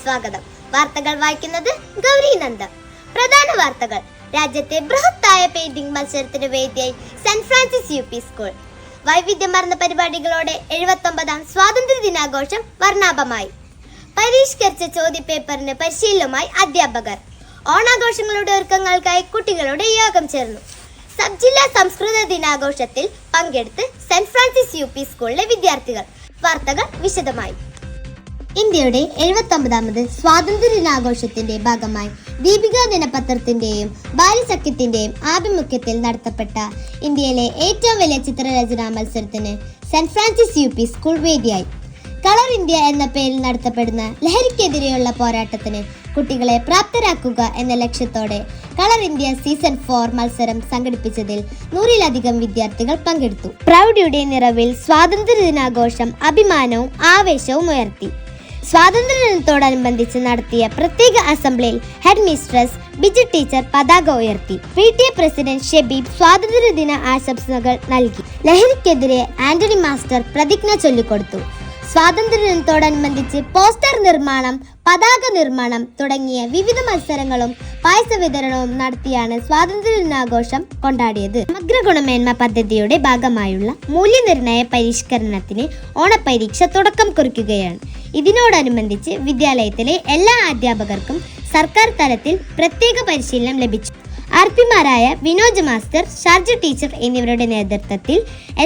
സ്വാഗതം. വാർത്തകൾ വായിക്കുന്നത് ഗൗരി നന്ദ. പ്രധാന വാർത്തകൾ. രാജ്യത്തെ ബൃഹത്തായ പെയിന്റിംഗ് മത്സരത്തിന് വേദിയായി Saint Francis U P school. വൈവിധ്യമാർന്ന പരിപാടികളോടെ 79ാം സ്വാതന്ത്ര്യ ദിനാഘോഷം വർണ്ണാഭമായി. പരിഷ്കരിച്ച ചോദ്യപേപ്പറിന് പരിശീലനവുമായി അധ്യാപകർ. ഓണാഘോഷങ്ങളുടെ ഒരുക്കങ്ങൾക്കായി കുട്ടികളുടെ യോഗം ചേർന്നു. സബ് ജില്ലാ സംസ്കൃത ദിനാഘോഷത്തിൽ പങ്കെടുത്ത് സെന്റ് ഫ്രാൻസിസ് യു പി സ്കൂളിലെ വിദ്യാർത്ഥികൾ. വാർത്തകൾ വിശദമായി. ഇന്ത്യയുടെ 79ാമത് സ്വാതന്ത്ര്യ ദിനാഘോഷത്തിന്റെ ഭാഗമായി ദീപിക ദിനപത്രത്തിന്റെയും ബാലസഖ്യത്തിന്റെയും ആഭിമുഖ്യത്തിൽ നടത്തപ്പെട്ട ഇന്ത്യയിലെ ഏറ്റവും വലിയ ചിത്രരചനാ മത്സരത്തിന് Saint Francis U P school വേദിയായി. കളർ ഇന്ത്യ എന്ന പേരിൽ നടത്തപ്പെടുന്ന ലഹരിക്കെതിരെയുള്ള പോരാട്ടത്തിന് കുട്ടികളെ പ്രാപ്തരാക്കുക എന്ന ലക്ഷ്യത്തോടെ കളർ ഇന്ത്യ സീസൺ 4 മത്സരം സംഘടിപ്പിച്ചതിൽ 100-ലധികം വിദ്യാർത്ഥികൾ പങ്കെടുത്തു. പ്രൗഢിയുടെ നിറവിൽ സ്വാതന്ത്ര്യ ദിനാഘോഷം അഭിമാനവും ആവേശവും ഉയർത്തി. സ്വാതന്ത്ര്യദിനത്തോടനുബന്ധിച്ച് നടത്തിയ പ്രത്യേക അസംബ്ലിയിൽ ഹെഡ് മിസ്ട്രസ് ബിജു ടീച്ചർ പതാക ഉയർത്തി. PTA പ്രസിഡന്റ് ഷെബീബ് സ്വാതന്ത്ര്യദിന ആശംസകൾ നൽകി. ലഹരിക്കെതിരെ ആന്റണി മാസ്റ്റർ പ്രതിജ്ഞ ചൊല്ലിക്കൊടുത്തു. സ്വാതന്ത്ര്യദിനത്തോടനുബന്ധിച്ച് പോസ്റ്റർ നിർമ്മാണം, പതാക നിർമ്മാണം തുടങ്ങിയ വിവിധ മത്സരങ്ങളും പായസ വിതരണവും നടത്തിയാണ് സ്വാതന്ത്ര്യദിനാഘോഷം കൊണ്ടാടിയത്. സമഗ്ര ഗുണമേന്മ പദ്ധതിയുടെ ഭാഗമായുള്ള മൂല്യനിർണയ പരിഷ്കരണത്തിന് ഓണപരീക്ഷ തുടക്കം കുറിക്കുകയാണ്. ഇതിനോടനുബന്ധിച്ച് വിദ്യാലയത്തിലെ എല്ലാ അധ്യാപകർക്കും സർക്കാർ തലത്തിൽ പ്രത്യേക പരിശീലനം ലഭിച്ചു. RP-മാരായ വിനോജ് മാസ്റ്റർ, ഷാർജ ടീച്ചർ എന്നിവരുടെ നേതൃത്വത്തിൽ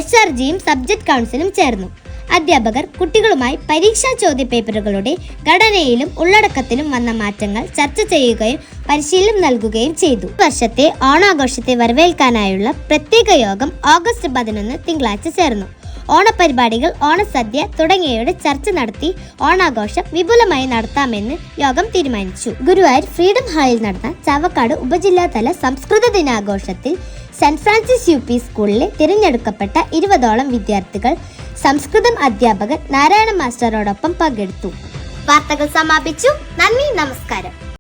SRGയും സബ്ജക്ട് കൗൺസിലും ചേർന്നു. അധ്യാപകർ കുട്ടികളുമായി പരീക്ഷാ ചോദ്യപേപ്പറുകളുടെ ഘടനയിലും ഉള്ളടക്കത്തിലും വന്ന മാറ്റങ്ങൾ ചർച്ച ചെയ്യുകയും പരിശീലനം നൽകുകയും ചെയ്തു. വർഷത്തെ ഓണാഘോഷത്തെ വരവേൽക്കാനായുള്ള പ്രത്യേക യോഗം ഓഗസ്റ്റ് 11 തിങ്കളാഴ്ച ചേർന്നു. ഓണപരിപാടികൾ, ഓണസദ്യ തുടങ്ങിയവയുടെ ചർച്ച നടത്തി ഓണാഘോഷം വിപുലമായി നടത്താമെന്ന് യോഗം തീരുമാനിച്ചു. ഗുരുവായൂർ ഫ്രീഡം ഹാളിൽ നടന്ന ചാവക്കാട് ഉപജില്ലാതല സംസ്കൃത ദിനാഘോഷത്തിൽ സെന്റ് ഫ്രാൻസിസ് യു പി സ്കൂളിലെ തിരഞ്ഞെടുക്കപ്പെട്ട 20ഓളം വിദ്യാർത്ഥികൾ സംസ്കൃതം അധ്യാപകൻ നാരായണ മാസ്റ്ററോടൊപ്പം പങ്കെടുത്തു. വാർത്തകൾ സമാപിച്ചു. നന്ദി, നമസ്കാരം.